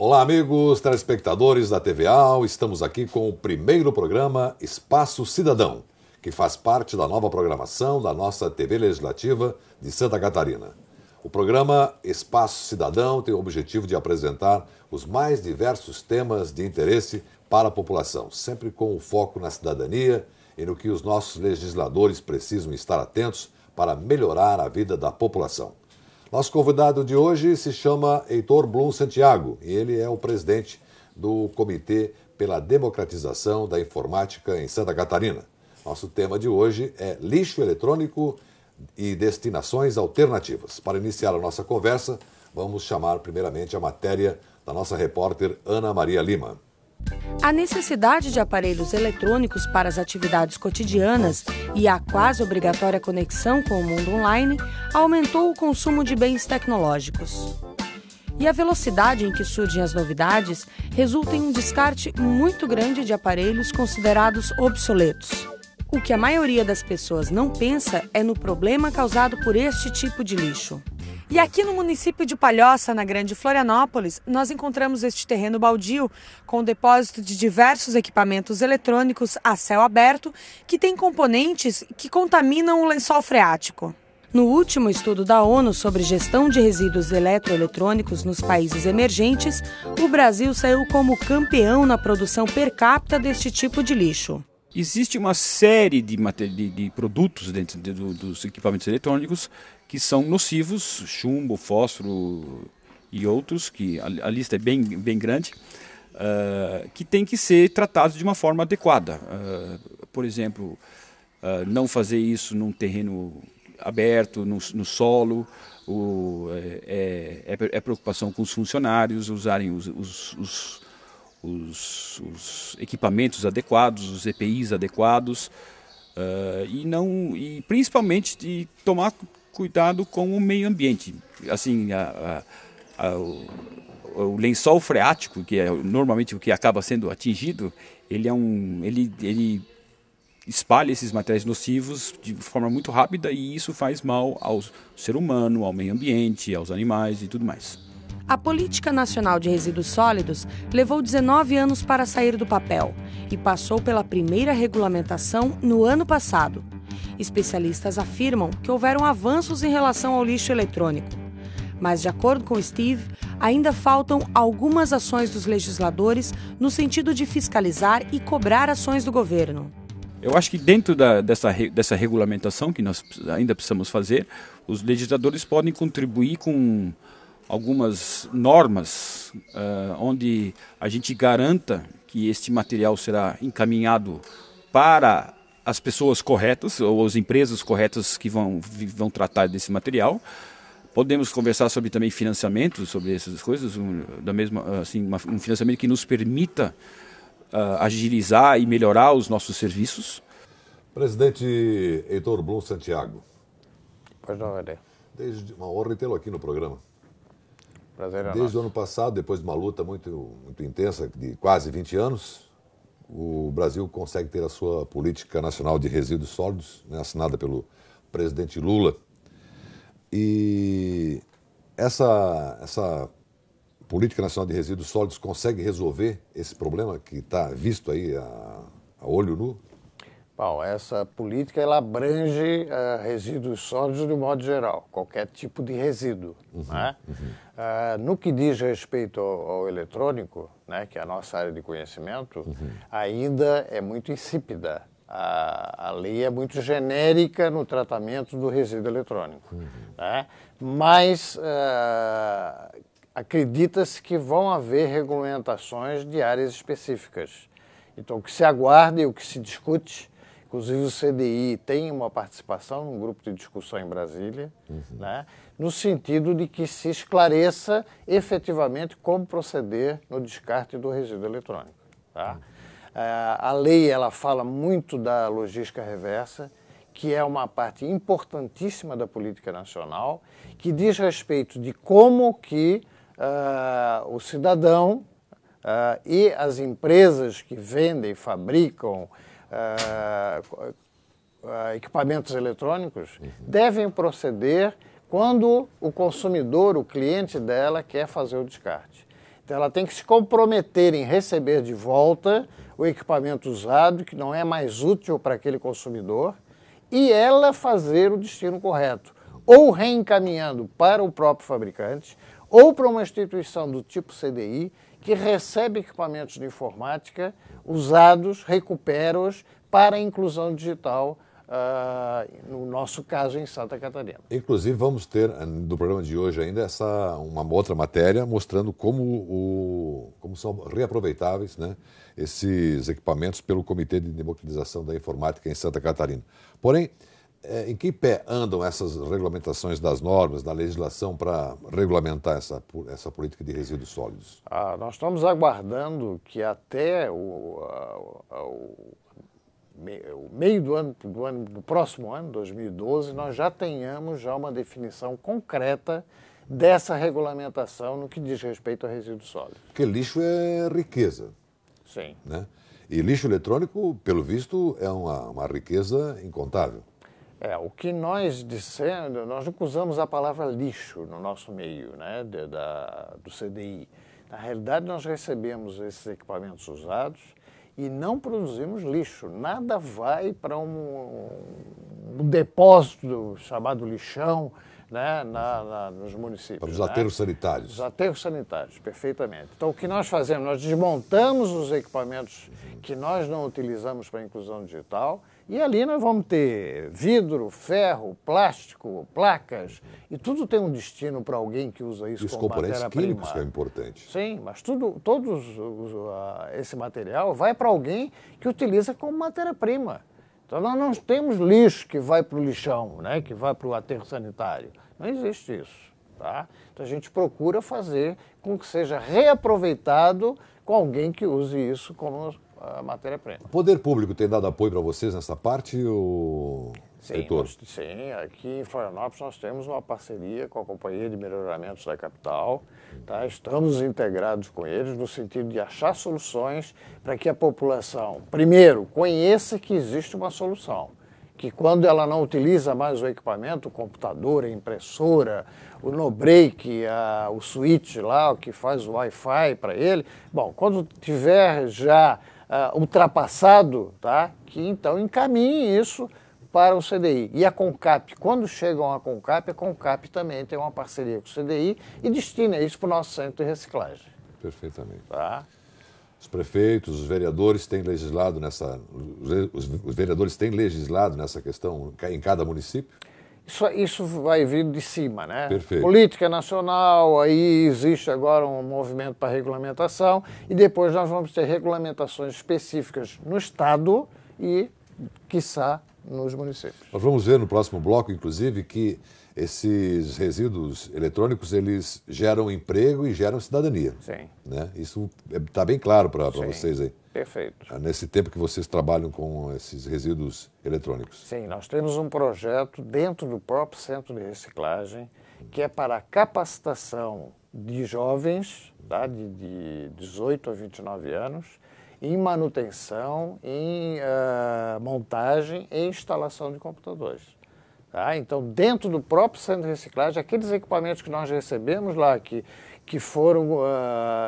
Olá, amigos telespectadores da TV AL. Estamos aqui com o primeiro programa Espaço Cidadão, que faz parte da nova programação da nossa TV Legislativa de Santa Catarina. O programa Espaço Cidadão tem o objetivo de apresentar os mais diversos temas de interesse para a população, sempre com o foco na cidadania e no que os nossos legisladores precisam estar atentos para melhorar a vida da população. Nosso convidado de hoje se chama Heitor Blum Santiago e ele é o presidente do Comitê pela Democratização da Informática em Santa Catarina. Nosso tema de hoje é lixo eletrônico e destinações alternativas. Para iniciar a nossa conversa, vamos chamar primeiramente a matéria da nossa repórter Ana Maria Lima. A necessidade de aparelhos eletrônicos para as atividades cotidianas e a quase obrigatória conexão com o mundo online aumentou o consumo de bens tecnológicos. E a velocidade em que surgem as novidades resulta em um descarte muito grande de aparelhos considerados obsoletos. O que a maioria das pessoas não pensa é no problema causado por este tipo de lixo. E aqui no município de Palhoça, na Grande Florianópolis, nós encontramos este terreno baldio com depósito de diversos equipamentos eletrônicos a céu aberto que têm componentes que contaminam o lençol freático. No último estudo da ONU sobre gestão de resíduos eletroeletrônicos nos países emergentes, o Brasil saiu como campeão na produção per capita deste tipo de lixo. Existe uma série de produtos dentro dos equipamentos eletrônicos que são nocivos, chumbo, fósforo e outros, que a lista é bem grande, que tem que ser tratados de uma forma adequada. Por exemplo, não fazer isso num terreno aberto, no solo, é preocupação com os funcionários usarem os equipamentos adequados, os EPIs adequados, e principalmente de tomar cuidado com o meio ambiente. Assim, o lençol freático, que é normalmente o que acaba sendo atingido, ele espalha esses materiais nocivos de forma muito rápida e isso faz mal ao ser humano, ao meio ambiente, aos animais e tudo mais. A Política Nacional de Resíduos Sólidos levou 19 anos para sair do papel e passou pela primeira regulamentação no ano passado. Especialistas afirmam que houveram avanços em relação ao lixo eletrônico. Mas, de acordo com Steve, ainda faltam algumas ações dos legisladores no sentido de fiscalizar e cobrar ações do governo. Eu acho que dentro dessa regulamentação que nós ainda precisamos fazer, os legisladores podem contribuir com algumas normas onde a gente garanta que este material será encaminhado para as pessoas corretas ou as empresas corretas que vão tratar desse material. Podemos conversar sobre também financiamento, sobre essas coisas, um financiamento que nos permita agilizar e melhorar os nossos serviços. Presidente Heitor Blum Santiago. Pois não, Adê. Desde uma honra tê-lo aqui no programa. Prazer é Desde o ano passado, depois de uma luta muito intensa de quase 20 anos, o Brasil consegue ter a sua Política Nacional de Resíduos Sólidos, né, assinada pelo presidente Lula. E essa Política Nacional de Resíduos Sólidos consegue resolver esse problema que está visto aí a olho nu? Bom, essa política ela abrange resíduos sólidos de um modo geral, qualquer tipo de resíduo. Né? No que diz respeito ao eletrônico, né, que é a nossa área de conhecimento, ainda é muito insípida. A lei é muito genérica no tratamento do resíduo eletrônico. Né? Mas acredita-se que vão haver regulamentações de áreas específicas. Então, o que se aguarda e o que se discute, inclusive o CDI tem uma participação num grupo de discussão em Brasília, né, no sentido de que se esclareça efetivamente como proceder no descarte do resíduo eletrônico. Tá? A lei ela fala muito da logística reversa, que é uma parte importantíssima da política nacional, que diz respeito de como que o cidadão e as empresas que vendem e fabricam equipamentos eletrônicos devem proceder quando o consumidor, o cliente dela, quer fazer o descarte. Então ela tem que se comprometer em receber de volta o equipamento usado, que não é mais útil para aquele consumidor, e ela fazer o destino correto, ou reencaminhando para o próprio fabricante, ou para uma instituição do tipo CDI, que recebe equipamentos de informática usados, recupera-os para a inclusão digital, no nosso caso em Santa Catarina. Inclusive vamos ter no programa de hoje ainda uma outra matéria mostrando como são reaproveitáveis, né, esses equipamentos pelo Comitê de Democratização da Informática em Santa Catarina. Porém, em que pé andam essas regulamentações das normas, da legislação para regulamentar essa política de resíduos sólidos? Nós estamos aguardando que até o meio do próximo ano, 2012, nós já tenhamos uma definição concreta dessa regulamentação no que diz respeito a resíduos sólidos. Porque lixo é riqueza. Sim. Né? E lixo eletrônico, pelo visto, é uma riqueza incontável. O que nós dissemos, nós nunca usamos a palavra lixo no nosso meio, né, do CDI. Na realidade, nós recebemos esses equipamentos usados e não produzimos lixo. Nada vai para um depósito chamado lixão, né, nos municípios. Para os aterros sanitários. Os aterros sanitários, perfeitamente. Então, o que nós fazemos? Nós desmontamos os equipamentos que nós não utilizamos para a inclusão digital e ali nós vamos ter vidro, ferro, plástico, placas e tudo tem um destino para alguém que usa isso como matéria-prima. Os componentes químicos que é importante. Sim, mas esse material vai para alguém que utiliza como matéria-prima. Então, nós não temos lixo que vai para o lixão, né, que vai para o aterro sanitário. Não existe isso. Tá? Então, a gente procura fazer com que seja reaproveitado com alguém que use isso como matéria-prima. O poder público tem dado apoio para vocês nessa parte, Heitor? Sim, aqui em Florianópolis nós temos uma parceria com a Companhia de Melhoramentos da Capital. Tá? Estamos integrados com eles no sentido de achar soluções para que a população, primeiro, conheça que existe uma solução. Que quando ela não utiliza mais o equipamento, o computador, a impressora, o no-break, o switch lá, o que faz o Wi-Fi para ele, bom, quando tiver já ultrapassado, tá? Que então encaminhe isso para o CDI. E a CONCAP, quando chegam a CONCAP também tem uma parceria com o CDI e destina isso para o nosso centro de reciclagem. Perfeitamente. Tá? Os prefeitos, os vereadores têm legislado os vereadores têm legislado nessa questão em cada município? Isso vai vir de cima, né? Perfeito. Política nacional, aí existe agora um movimento para regulamentação e depois nós vamos ter regulamentações específicas no Estado e, quiçá, nos municípios. Nós vamos ver no próximo bloco, inclusive, que esses resíduos eletrônicos, eles geram emprego e geram cidadania. Sim. Né? Isso está bem claro para vocês aí. Perfeito. Nesse tempo que vocês trabalham com esses resíduos eletrônicos. Sim, nós temos um projeto dentro do próprio centro de reciclagem que é para a capacitação de jovens, tá, de 18 a 29 anos, em manutenção, em montagem e instalação de computadores. Tá? Então, dentro do próprio centro de reciclagem, aqueles equipamentos que nós recebemos lá, que foram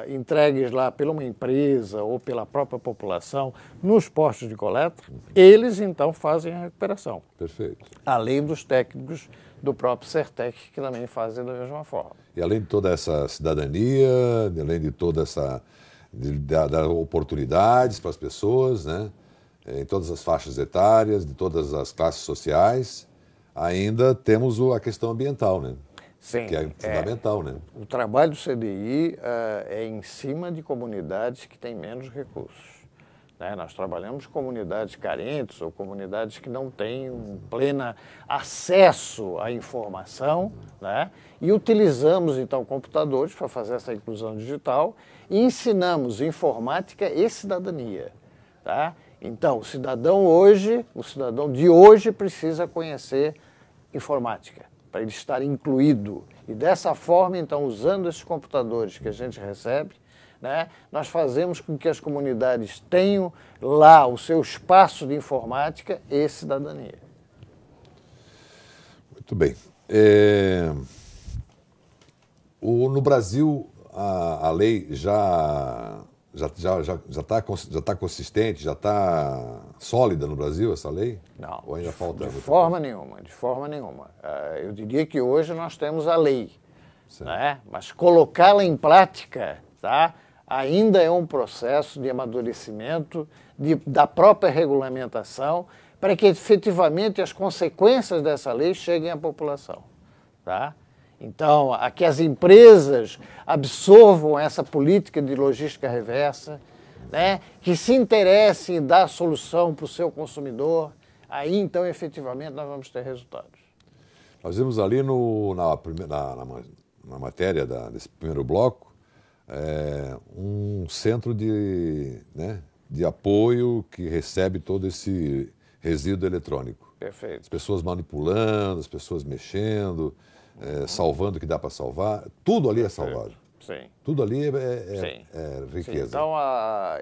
entregues lá por uma empresa ou pela própria população nos postos de coleta, eles então fazem a recuperação. Perfeito. Além dos técnicos do próprio Certec, que também fazem da mesma forma. E além de toda essa cidadania, além de toda essa dar oportunidades para as pessoas, né, em todas as faixas etárias, de todas as classes sociais, ainda temos a questão ambiental, né? Sim, que é fundamental, né? O trabalho do CDI é em cima de comunidades que têm menos recursos. Né? Nós trabalhamos com comunidades carentes ou comunidades que não têm um pleno acesso à informação, né? E utilizamos, então, computadores para fazer essa inclusão digital e ensinamos informática e cidadania. Tá? Então, o cidadão de hoje precisa conhecer informática, para ele estar incluído. E dessa forma, então, usando esses computadores que a gente recebe, né, nós fazemos com que as comunidades tenham lá o seu espaço de informática e cidadania. Muito bem. No Brasil, a lei já está consistente, já está sólida no Brasil, essa lei? Não, ou ainda falta de forma nenhuma, de forma nenhuma. Eu diria que hoje nós temos a lei, né? Mas colocá-la em prática, tá? Ainda é um processo de amadurecimento da própria regulamentação para que efetivamente as consequências dessa lei cheguem à população, tá? Então, a que as empresas absorvam essa política de logística reversa, né? Que se interessem em dar solução para o seu consumidor, aí então efetivamente nós vamos ter resultados. Nós vimos ali na matéria desse primeiro bloco um centro de apoio que recebe todo esse resíduo eletrônico. Perfeito. As pessoas manipulando, as pessoas mexendo, salvando o que dá para salvar. Tudo ali é salvado. Sim. Tudo ali é riqueza. Sim. Então,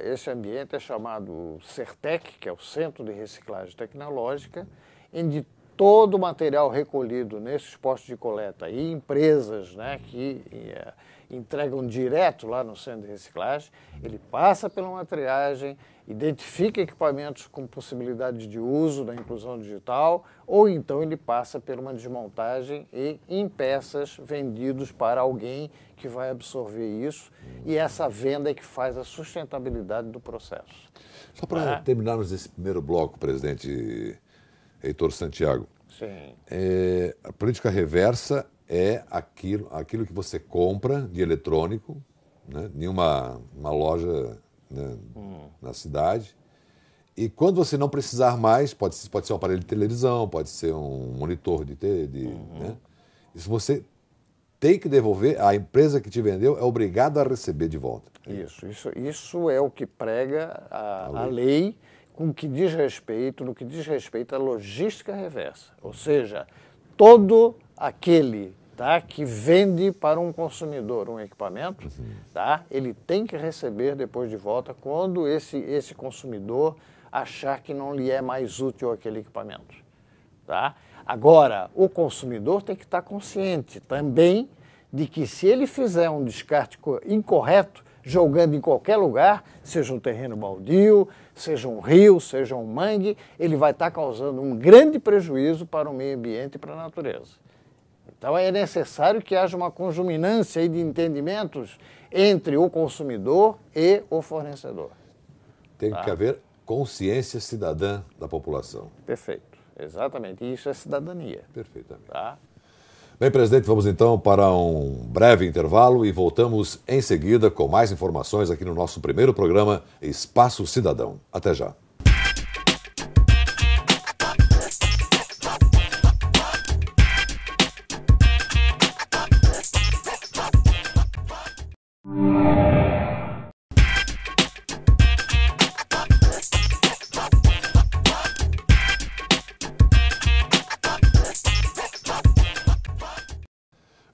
esse ambiente é chamado CERTEC, que é o Centro de Reciclagem Tecnológica, onde todo o material recolhido nesses postos de coleta e empresas, né, que entregam direto lá no centro de reciclagem, ele passa pela uma triagem, identifica equipamentos com possibilidade de uso da inclusão digital, ou então ele passa por uma desmontagem e em peças vendidos para alguém que vai absorver isso, e essa venda é que faz a sustentabilidade do processo. Só para terminarmos esse primeiro bloco, presidente Heitor Santiago. Sim. A política reversa é aquilo que você compra de eletrônico, né, em uma loja, né, na cidade, e quando você não precisar mais, pode ser um aparelho de televisão, pode ser um monitor né, isso você tem que devolver, a empresa que te vendeu é obrigada a receber de volta. Isso é o que prega a lei no que diz respeito à logística reversa. Ou seja, todo aquele, tá, que vende para um consumidor um equipamento, tá, ele tem que receber depois de volta quando esse consumidor achar que não lhe é mais útil aquele equipamento. Tá? Agora, o consumidor tem que estar consciente também de que se ele fizer um descarte incorreto, jogando em qualquer lugar, seja um terreno baldio, seja um rio, seja um mangue, ele vai estar causando um grande prejuízo para o meio ambiente e para a natureza. Então é necessário que haja uma conjuminância de entendimentos entre o consumidor e o fornecedor. Tem que haver consciência cidadã da população. Perfeito, exatamente. E isso é cidadania. Perfeitamente. Tá? Bem, presidente, vamos então para um breve intervalo e voltamos em seguida com mais informações aqui no nosso primeiro programa Espaço Cidadão. Até já.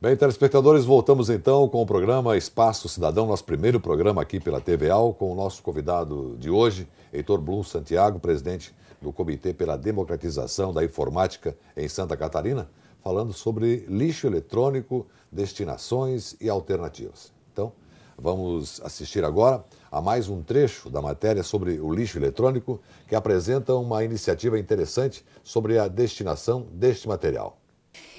Bem, telespectadores, voltamos então com o programa Espaço Cidadão, nosso primeiro programa aqui pela TVAL, com o nosso convidado de hoje, Heitor Blum Santiago, presidente do Comitê pela Democratização da Informática em Santa Catarina, falando sobre lixo eletrônico, destinações e alternativas. Então, vamos assistir agora a mais um trecho da matéria sobre o lixo eletrônico, que apresenta uma iniciativa interessante sobre a destinação deste material.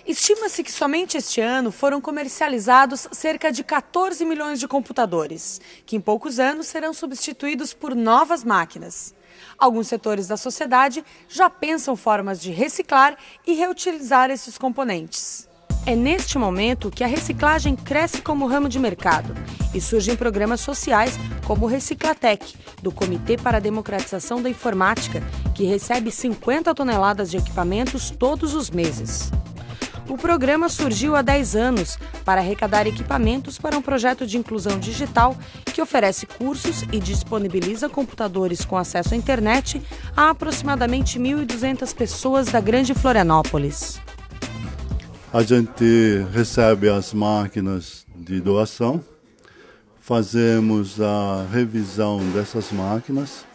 Estima-se que somente este ano foram comercializados cerca de 14 milhões de computadores, que em poucos anos serão substituídos por novas máquinas. Alguns setores da sociedade já pensam formas de reciclar e reutilizar esses componentes. É neste momento que a reciclagem cresce como ramo de mercado e surgem programas sociais como o Reciclatec, do Comitê para a Democratização da Informática, que recebe 50 toneladas de equipamentos todos os meses. O programa surgiu há 10 anos para arrecadar equipamentos para um projeto de inclusão digital que oferece cursos e disponibiliza computadores com acesso à internet a aproximadamente 1.200 pessoas da Grande Florianópolis. A gente recebe as máquinas de doação, fazemos a revisão dessas máquinas,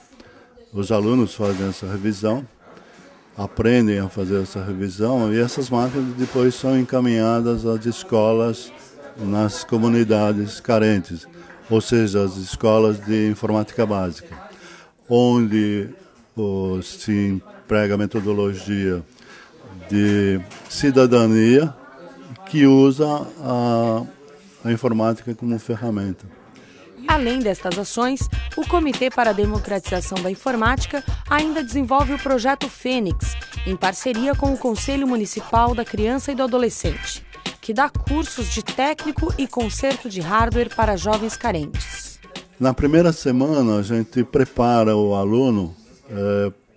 os alunos fazem essa revisão, aprendem a fazer essa revisão e essas máquinas depois são encaminhadas às escolas nas comunidades carentes, ou seja, as escolas de informática básica, onde se emprega a metodologia de cidadania que usa a informática como ferramenta. Além destas ações, o Comitê para a Democratização da Informática ainda desenvolve o projeto Fênix, em parceria com o Conselho Municipal da Criança e do Adolescente, que dá cursos de técnico e conserto de hardware para jovens carentes. Na primeira semana, a gente prepara o aluno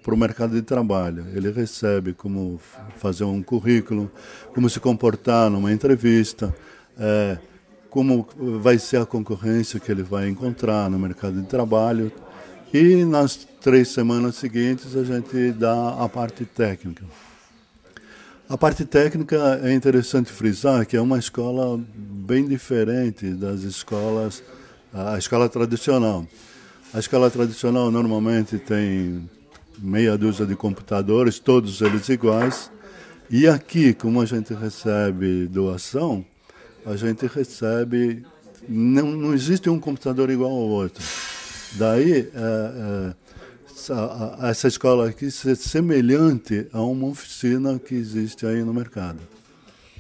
para o mercado de trabalho. Ele recebe como fazer um currículo, como se comportar numa entrevista, como vai ser a concorrência que ele vai encontrar no mercado de trabalho. E nas 3 semanas seguintes a gente dá a parte técnica. A parte técnica é interessante frisar que é uma escola bem diferente das escolas, a escola tradicional. A escola tradicional normalmente tem meia dúzia de computadores, todos eles iguais. E aqui, como a gente recebe doação, a gente recebe, não existe um computador igual ao outro. Daí, essa escola aqui é semelhante a uma oficina que existe aí no mercado.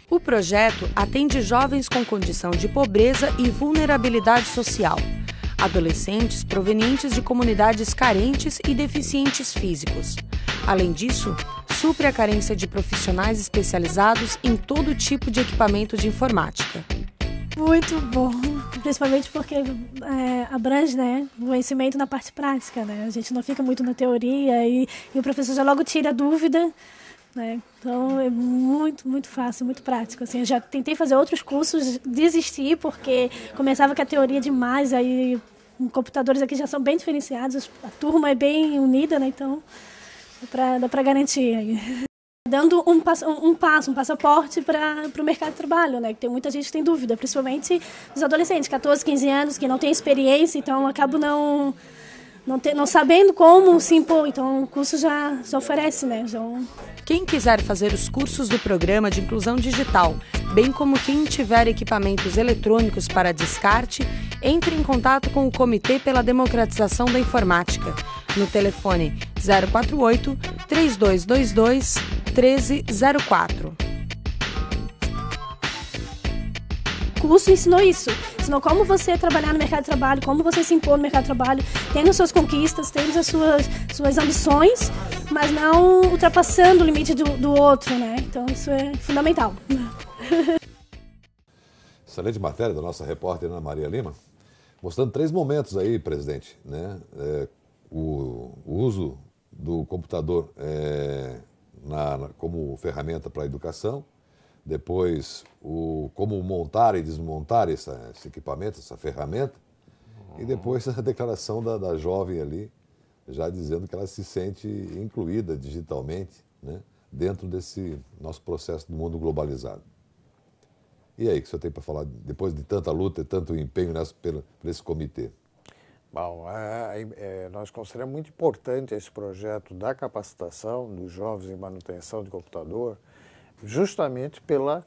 O projeto atende jovens com condição de pobreza e vulnerabilidade social, adolescentes provenientes de comunidades carentes e deficientes físicos. Além disso, supre a carência de profissionais especializados em todo tipo de equipamento de informática. Muito bom, principalmente porque abrange, né, o conhecimento na parte prática, né? A gente não fica muito na teoria e o professor já logo tira a dúvida, né? Então é muito fácil, muito prático. Assim, eu já tentei fazer outros cursos, desisti porque começava com a teoria demais, aí computadores aqui já são bem diferenciados, a turma é bem unida, né? Então dá para garantir aí. Dando um passaporte para o mercado de trabalho, né? Que tem muita gente que tem dúvida, principalmente os adolescentes, 14, 15 anos, que não têm experiência, então acabam não sabendo como se impor. Então o curso já oferece, né? Quem quiser fazer os cursos do Programa de Inclusão Digital, bem como quem tiver equipamentos eletrônicos para descarte, entre em contato com o Comitê pela Democratização da Informática, no telefone 048 3222 1304. O curso ensinou isso, ensinou como você trabalhar no mercado de trabalho, como você se impor no mercado de trabalho, tendo suas conquistas, tendo as suas ambições, mas não ultrapassando o limite do outro, né? Então isso é fundamental. Excelente matéria da nossa repórter Ana Maria Lima, mostrando 3 momentos aí, presidente, né? O uso do computador como ferramenta para a educação, depois como montar e desmontar esse equipamento, essa ferramenta, e depois a declaração da jovem ali, já dizendo que ela se sente incluída digitalmente, né, dentro desse nosso processo do mundo globalizado. E aí, o que o senhor tem para falar, depois de tanta luta e tanto empenho por esse comitê? Bom, nós consideramos muito importante esse projeto da capacitação dos jovens em manutenção de computador, justamente pela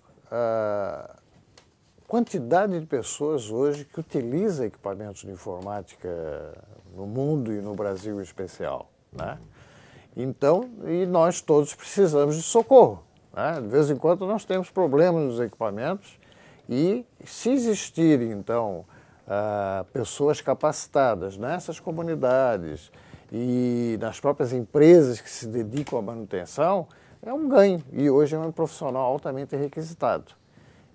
quantidade de pessoas hoje que utiliza equipamentos de informática no mundo e no Brasil em especial, né? Então, e nós todos precisamos de socorro, né? De vez em quando nós temos problemas nos equipamentos e se existirem, então, pessoas capacitadas nessas comunidades e nas próprias empresas que se dedicam à manutenção, é um ganho e hoje é um profissional altamente requisitado.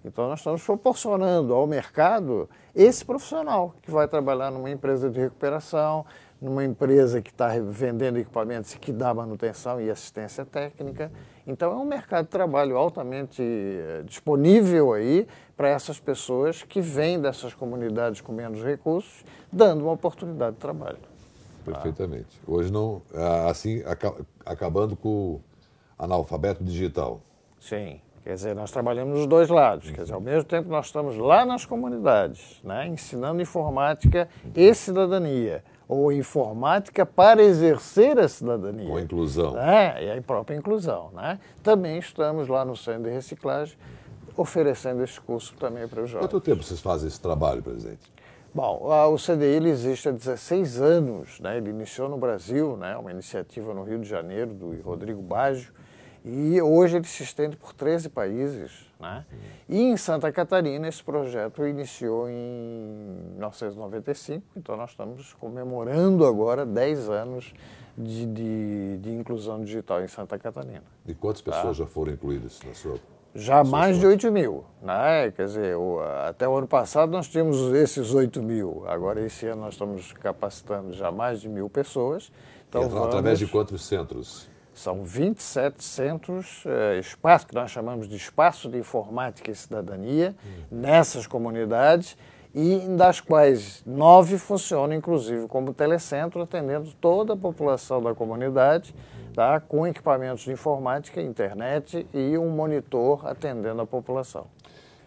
Então nós estamos proporcionando ao mercado esse profissional que vai trabalhar numa empresa de recuperação, numa empresa que está vendendo equipamentos e que dá manutenção e assistência técnica. Então é um mercado de trabalho altamente disponível aí para essas pessoas que vêm dessas comunidades com menos recursos, dando uma oportunidade de trabalho. Perfeitamente. Hoje não, assim, acabando com o analfabeto digital. Sim. Quer dizer, nós trabalhamos dos 2 lados. Quer dizer, ao mesmo tempo nós estamos lá nas comunidades, né, ensinando informática e cidadania, ou informática para exercer a cidadania. Com a inclusão. Né, e a própria inclusão. Né? Também estamos lá no Centro de Reciclagem oferecendo esse curso também para os jovens. Quanto tempo vocês fazem esse trabalho, presidente? Bom, o CDI ele existe há 16 anos, né? Ele iniciou no Brasil, né? Uma iniciativa no Rio de Janeiro, do Rodrigo Baggio, e hoje ele se estende por 13 países, né? E em Santa Catarina esse projeto iniciou em 1995, então nós estamos comemorando agora 10 anos de inclusão digital em Santa Catarina. E quantas pessoas já foram incluídas na sua... Já mais de 8 mil, né? Quer dizer, até o ano passado nós tínhamos esses 8 mil, agora esse ano nós estamos capacitando já mais de 1.000 pessoas. Então, através de quantos centros? São 27 centros, espaço que nós chamamos de Espaço de Informática e Cidadania, nessas comunidades, e das quais 9 funcionam, inclusive, como telecentro, atendendo toda a população da comunidade, tá, com equipamentos de informática, internet e um monitor atendendo a população.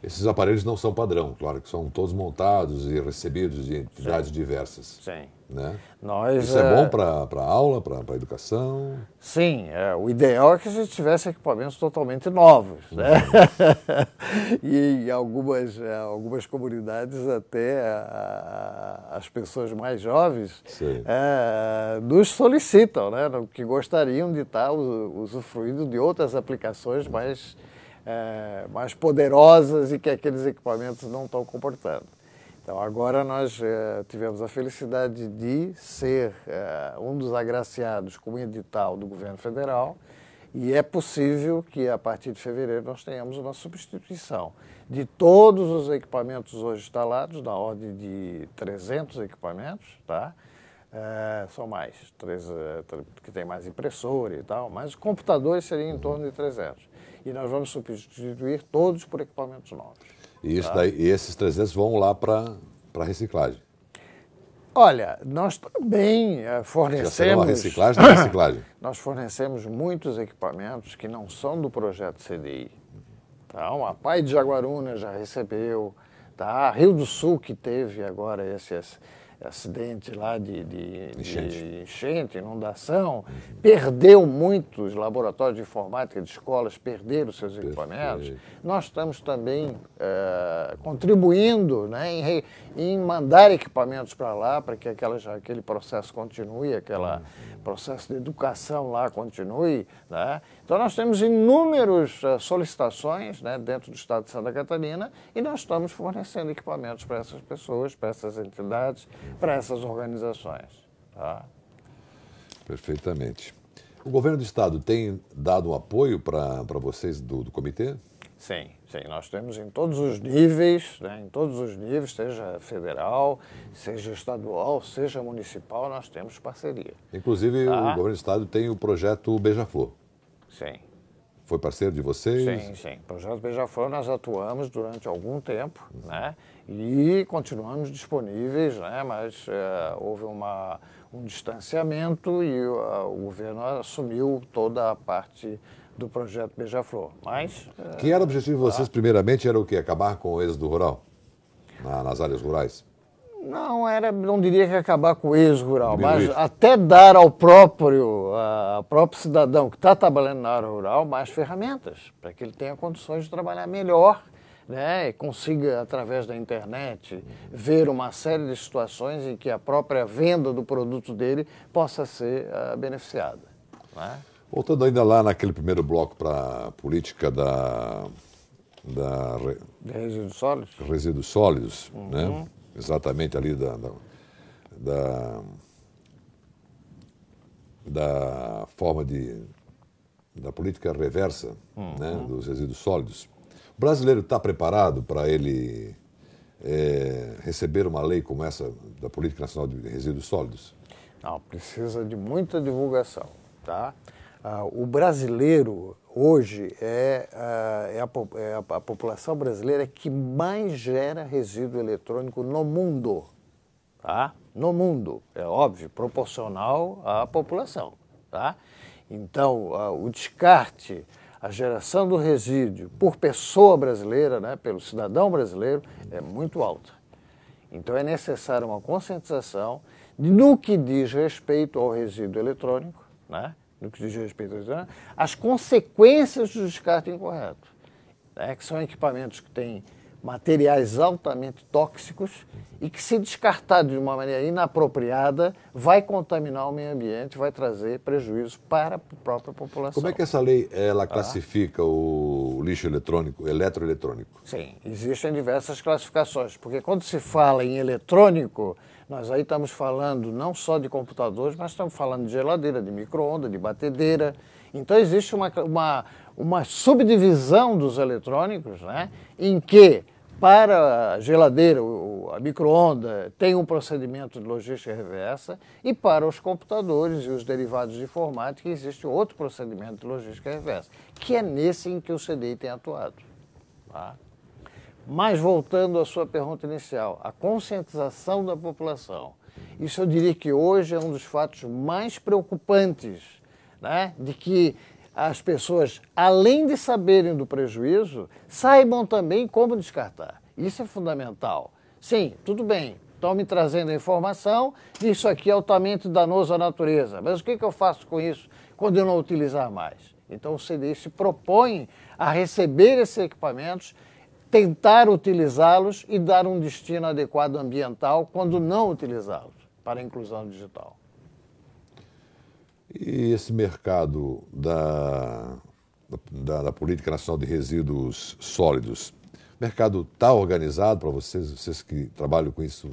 Esses aparelhos não são padrão, claro que são todos montados e recebidos de entidades diversas. Sim. Né? Nós, isso é bom para a aula, para a educação? Sim, o ideal é que a gente tivesse equipamentos totalmente novos, né? E em algumas comunidades até as pessoas mais jovens nos solicitam, né? Que gostariam de estar usufruindo de outras aplicações mais poderosas e que aqueles equipamentos não estão comportando. Então, agora nós tivemos a felicidade de ser um dos agraciados com o edital do governo federal e é possível que, a partir de fevereiro, nós tenhamos uma substituição de todos os equipamentos hoje instalados, na ordem de 300 equipamentos, tá? São mais, que tem mais impressora e tal, mas os computadores seriam em torno de 300. E nós vamos substituir todos por equipamentos novos. E esses 300 vão lá para reciclagem? Olha, nós também fornecemos... A reciclagem da reciclagem. Nós fornecemos muitos equipamentos que não são do projeto CDI. Então, a Pai de Jaguaruna já recebeu, tá? Rio do Sul, que teve agora esse acidente lá de enchente, inundação, perdeu muitos laboratórios de informática de escolas, perderam seus equipamentos. Nós estamos também contribuindo, né, em mandar equipamentos para lá, para que aquele processo continue, aquele processo de educação lá continue, né? Então nós temos inúmeras solicitações, né, dentro do estado de Santa Catarina e nós estamos fornecendo equipamentos para essas pessoas, para essas entidades, para essas organizações. Tá? Perfeitamente. O governo do estado tem dado um apoio para vocês do comitê? Sim, nós temos em todos os níveis, né, seja federal, seja estadual, seja municipal, nós temos parceria. Inclusive, o governo do estado tem o projeto Beija-Flor. Sim. Foi parceiro de vocês? Sim. O projeto Beija-Flor nós atuamos durante algum tempo, né, e continuamos disponíveis, né, mas houve um distanciamento e o governo assumiu toda a parte do projeto Beija-Flor. Mas que era o objetivo de vocês, primeiramente, era o quê? Acabar com o êxodo rural? Nas áreas rurais? Não diria que acabar com o êxodo rural, mas até dar ao próprio cidadão que está trabalhando na área rural mais ferramentas, para que ele tenha condições de trabalhar melhor, né, e consiga, através da internet, ver uma série de situações em que a própria venda do produto dele possa ser beneficiada. Né? Voltando ainda lá naquele primeiro bloco para a política de resíduos sólidos. Resíduos sólidos, né? Exatamente ali da forma da política reversa, né, dos resíduos sólidos. O brasileiro está preparado para ele receber uma lei como essa da Política Nacional de Resíduos Sólidos? Não, precisa de muita divulgação, tá? O brasileiro, hoje, a população brasileira que mais gera resíduo eletrônico no mundo. Tá? No mundo, é óbvio, proporcional à população. Tá? Então, o descarte, a geração do resíduo por pessoa brasileira, né, pelo cidadão brasileiro, é muito alta. Então, é necessária uma conscientização no que diz respeito ao resíduo eletrônico, né? No que diz respeito as consequências do descarte incorreto. né, que são equipamentos que têm materiais altamente tóxicos e que, se descartado de uma maneira inapropriada, vai contaminar o meio ambiente, vai trazer prejuízo para a própria população. Como é que essa lei ela classifica o lixo eletrônico, eletroeletrônico? Sim, existem diversas classificações, porque quando se fala em eletrônico, nós aí estamos falando não só de computadores, mas estamos falando de geladeira, de micro-ondas, de batedeira. Então existe uma subdivisão dos eletrônicos, né, em que para a geladeira, a micro-ondas, tem um procedimento de logística reversa, e para os computadores e os derivados de informática existe outro procedimento de logística reversa, que é nesse em que o CDI tem atuado. Tá? Mas voltando à sua pergunta inicial, a conscientização da população, isso eu diria que hoje é um dos fatos mais preocupantes, né, de que as pessoas, além de saberem do prejuízo, saibam também como descartar. Isso é fundamental. Sim, tudo bem, estão me trazendo a informação, isso aqui é altamente danoso à natureza, mas o que eu faço com isso quando eu não utilizar mais? Então o CDI se propõe a receber esses equipamentos, tentar utilizá-los e dar um destino adequado ambiental quando não utilizá-los para a inclusão digital. E esse mercado da Política Nacional de Resíduos Sólidos, o mercado está organizado para vocês que trabalham com isso?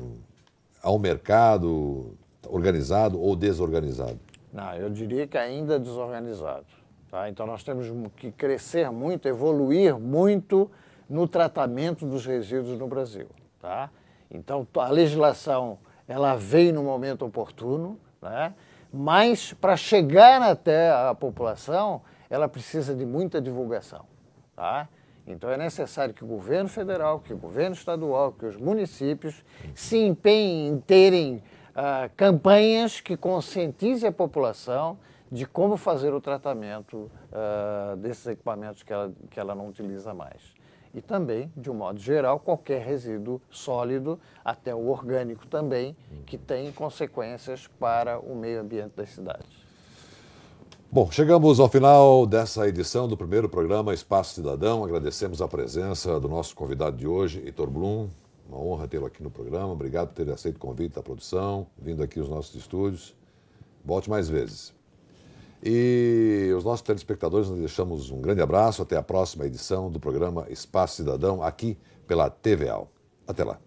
Há um mercado organizado ou desorganizado? Não, eu diria que ainda é desorganizado. Tá? Então nós temos que crescer muito, evoluir muito no tratamento dos resíduos no Brasil. Tá? Então a legislação ela veio no momento oportuno, né? Mas para chegar até a população, ela precisa de muita divulgação. Tá? Então é necessário que o governo federal, que o governo estadual, que os municípios se empenhem em terem campanhas que conscientizem a população de como fazer o tratamento desses equipamentos que ela não utiliza mais. E também, de um modo geral, qualquer resíduo sólido, até o orgânico também, que tem consequências para o meio ambiente das cidades. Bom, chegamos ao final dessa edição do primeiro programa Espaço Cidadão. Agradecemos a presença do nosso convidado de hoje, Heitor Blum. Uma honra tê-lo aqui no programa. Obrigado por ter aceito o convite da produção, vindo aqui aos nossos estúdios. Volte mais vezes. E os nossos telespectadores, nós deixamos um grande abraço. Até a próxima edição do programa Espaço Cidadão, aqui pela TVAL. Até lá.